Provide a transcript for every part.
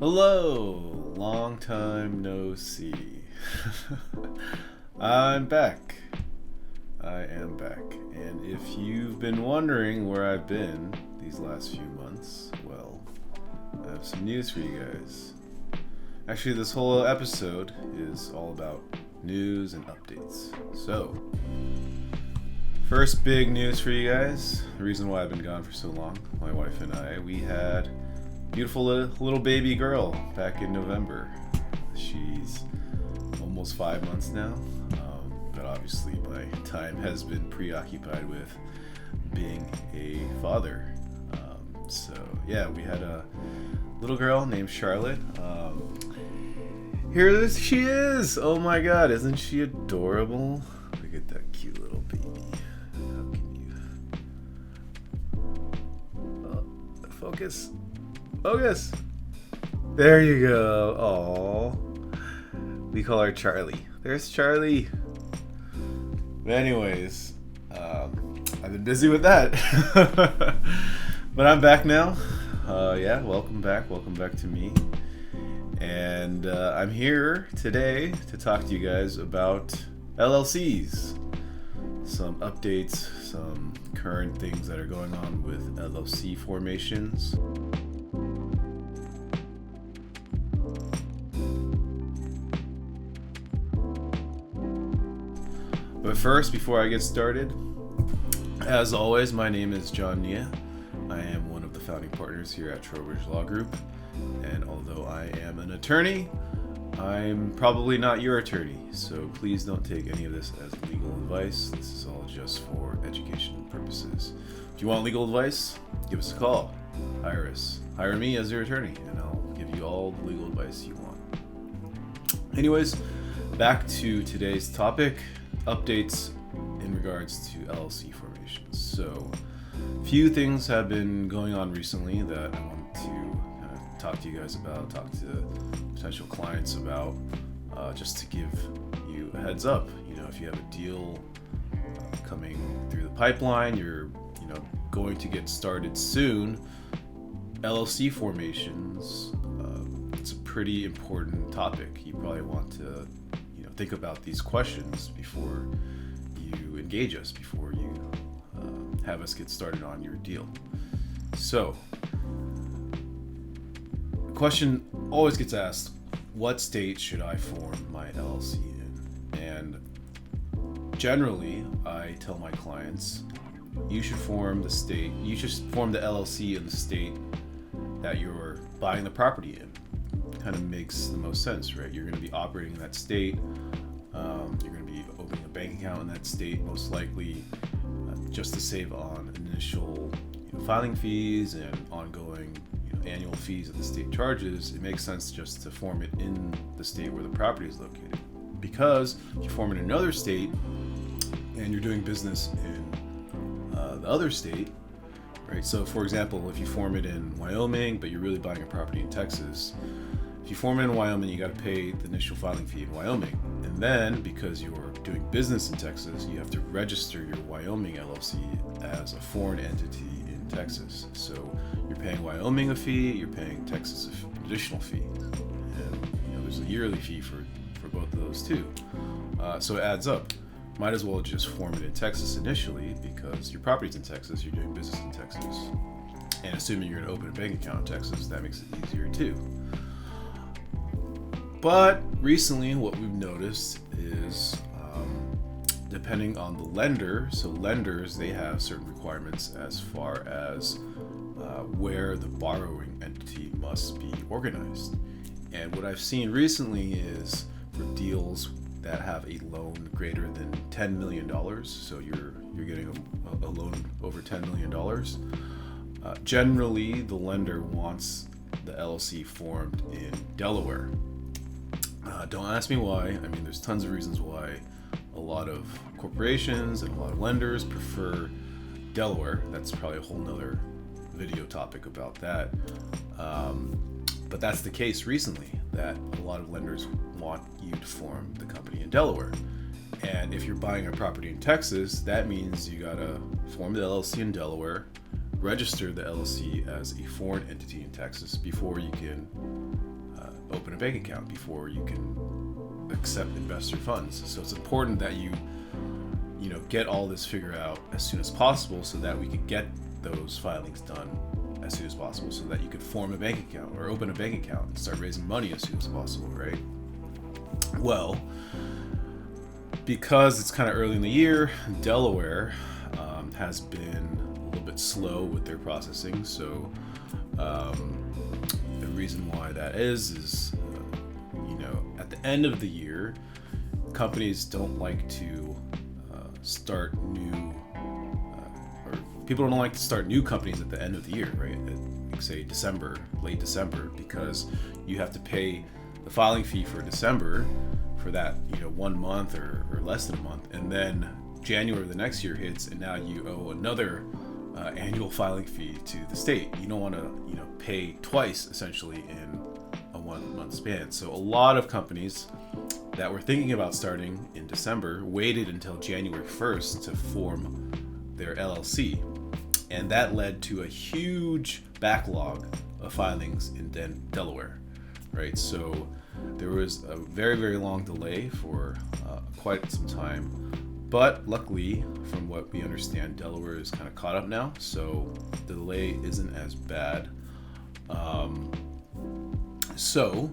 Hello, long time no see. I'm back. I am back. And if you've been wondering where I've been these last few months, well, I have some news for you guys. Actually, this whole episode is all about news and updates. So, first big news for you guys. The reason why I've been gone for so long, my wife and I, we had beautiful little baby girl back in November. She's almost 5 months now, but obviously my time has been preoccupied with being a father. So yeah, we had a little girl named Charlotte. Here she is! Oh my god, isn't she adorable? Look at that cute little baby. How can you... focus. There you go. Aww. We call her Charlie. There's Charlie. But anyways, I've been busy with that. But I'm back now. Yeah, welcome back to me. And I'm here today to talk to you guys about LLCs. Some updates, some current things that are going on with LLC formations. But first, before I get started, as always, my name is John Nia. I am one of the founding partners here at Trowbridge Law Group, and although I am an attorney, I'm probably not your attorney, so please don't take any of this as legal advice. This is all just for education purposes. If you want legal advice, give us a call. Hire us. Hire me as your attorney, and I'll give you all the legal advice you want. Anyways, back to today's topic. Updates in regards to LLC formations. So, few things have been going on recently that I want to talk to you guys about, talk to potential clients about, just to give you a heads up. You know, if you have a deal coming through the pipeline, you're going to get started soon. LLC formations, it's a pretty important topic. You probably want to think about these questions before you engage us, before you have us get started on your deal. So, the question always gets asked, what state should I form my LLC in? And generally, I tell my clients, you should form the LLC in the state that you're buying the property in. Kind of makes the most sense, right? You're going to be operating in that state. You're going to be opening a bank account in that state, most likely, just to save on initial filing fees and ongoing annual fees that the state charges. It makes sense just to form it in the state where the property is located. Because if you form it in another state and you're doing business in the other state, right? So, for example, if you form it in Wyoming, but you're really buying a property in Texas. If you form it in Wyoming, you got to pay the initial filing fee in Wyoming. And then, because you're doing business in Texas, you have to register your Wyoming LLC as a foreign entity in Texas. So you're paying Wyoming a fee, you're paying Texas an additional fee. And there's a yearly fee for both of those too. So it adds up. Might as well just form it in Texas initially because your property's in Texas, you're doing business in Texas. And assuming you're going to open a bank account in Texas, that makes it easier too. But recently what we've noticed is depending on the lender, so lenders, they have certain requirements as far as where the borrowing entity must be organized. And what I've seen recently is for deals that have a loan greater than $10 million, so you're getting a loan over $10 million, generally the lender wants the LLC formed in Delaware. Don't ask me why. I mean, there's tons of reasons why a lot of corporations and a lot of lenders prefer Delaware. That's probably a whole nother video topic about that. But that's the case recently, that a lot of lenders want you to form the company in Delaware. And if you're buying a property in Texas, that means you gotta form the LLC in Delaware, register the LLC as a foreign entity in Texas before you can open a bank account before you can accept investor funds. So it's important that you get all this figured out as soon as possible so that we could get those filings done as soon as possible so that you could form a bank account or open a bank account and start raising money as soon as possible, right? Well, because it's kind of early in the year, Delaware has been a little bit slow with their processing. So the reason why that is at the end of the year, companies don't like to start new, or people don't like to start new companies at the end of the year, right? At, say December, late December, because you have to pay the filing fee for December for that 1 month or less than a month, and then January of the next year hits, and now you owe another annual filing fee to the state. You don't want to pay twice essentially in a 1 month span. So a lot of companies that were thinking about starting in December waited until January 1st to form their LLC, and that led to a huge backlog of filings in Delaware, right? So there was a very, very long delay for quite some time, but luckily, from what we understand, Delaware is kind of caught up now, so the delay isn't as bad. So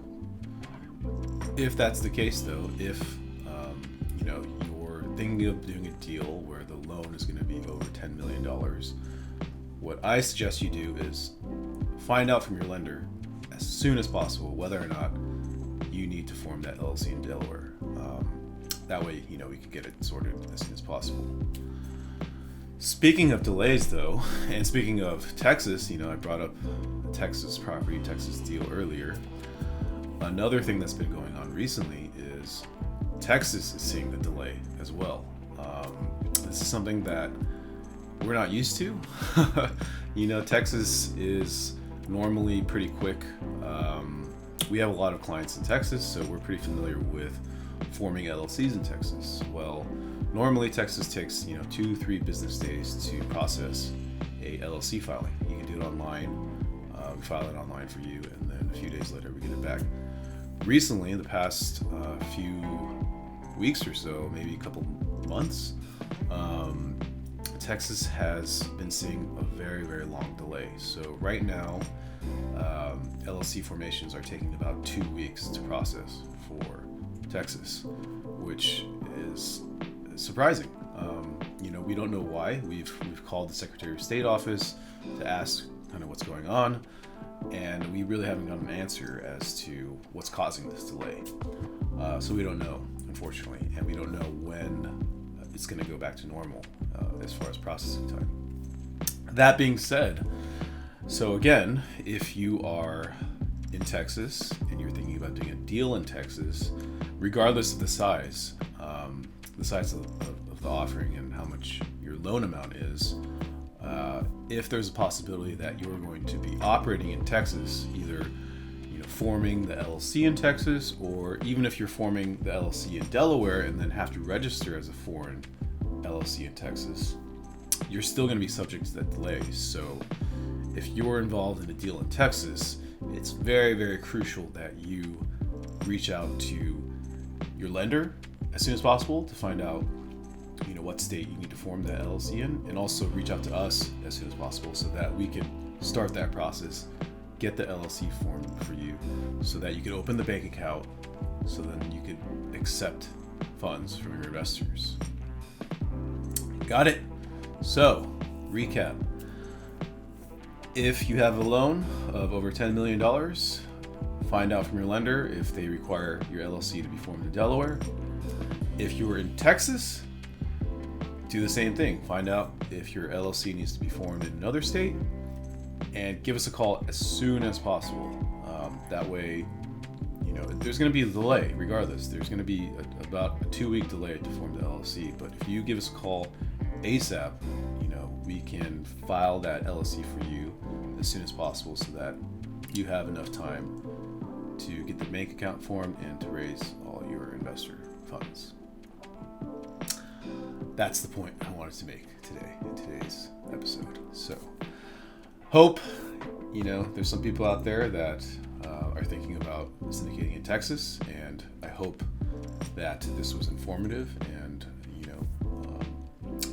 if that's the case, though, if you're thinking of doing a deal where the loan is going to be over $10 million, what I suggest you do is find out from your lender as soon as possible whether or not you need to form that LLC in Delaware. That way, we can get it sorted as soon as possible. Speaking of delays, though, and speaking of Texas, I brought up the Texas deal earlier. Another thing that's been going on recently is Texas is seeing the delay as well. This is something that we're not used to. Texas is normally pretty quick. We have a lot of clients in Texas, so we're pretty familiar with forming LLCs in Texas. Well, normally Texas takes 2-3 business days to process a LLC filing. You can do it online. We file it online for you, and then a few days later we get it back. Recently, in the past few weeks or so, maybe a couple months, Texas has been seeing a very, very long delay. So right now, LLC formations are taking about 2 weeks to process for Texas, which is surprising. We don't know why. We've called the Secretary of State office to ask kind of what's going on, and we really haven't gotten an answer as to what's causing this delay. So we don't know, unfortunately, and we don't know when it's going to go back to normal as far as processing time. That being said, so again, if you are in Texas and you're thinking about doing a deal in Texas, regardless of the size of the offering and how much your loan amount is, if there's a possibility that you're going to be operating in Texas, either forming the LLC in Texas, or even if you're forming the LLC in Delaware and then have to register as a foreign LLC in Texas, you're still going to be subject to that delay. So if you're involved in a deal in Texas, it's very, very crucial that you reach out to your lender as soon as possible to find out what state you need to form that LLC in, and also reach out to us as soon as possible so that we can start that process, get the LLC formed for you so that you can open the bank account, so then you can accept funds from your investors. Got it? So, recap. If you have a loan of over $10 million, find out from your lender if they require your LLC to be formed in Delaware. If you were in Texas, do the same thing. Find out if your LLC needs to be formed in another state, and give us a call as soon as possible. That way, there's going to be a delay regardless. There's going to be about a 2-week delay to form the LLC, but if you give us a call ASAP, we can file that LLC for you as soon as possible so that you have enough time to get the bank account formed and to raise all your investor funds. That's the point I wanted to make today in today's episode. So, hope there's some people out there that are thinking about about syndicating in Texas, and I hope that this was informative and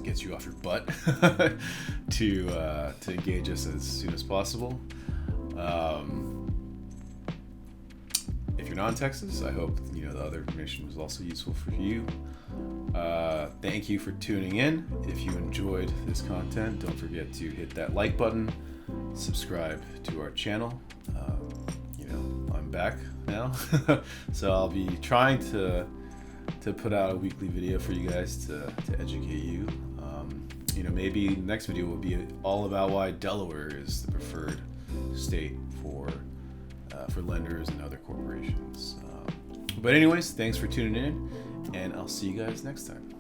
gets you off your butt to engage us as soon as possible. If you're not in Texas, I hope the other information was also useful for you. Thank you for tuning in. If you enjoyed this content, don't forget to hit that like button, subscribe to our channel. I'm back now, so I'll be trying to put out a weekly video for you guys to educate you. Maybe the next video will be all about why Delaware is the preferred state for lenders and other corporations. But anyways, thanks for tuning in, and I'll see you guys next time.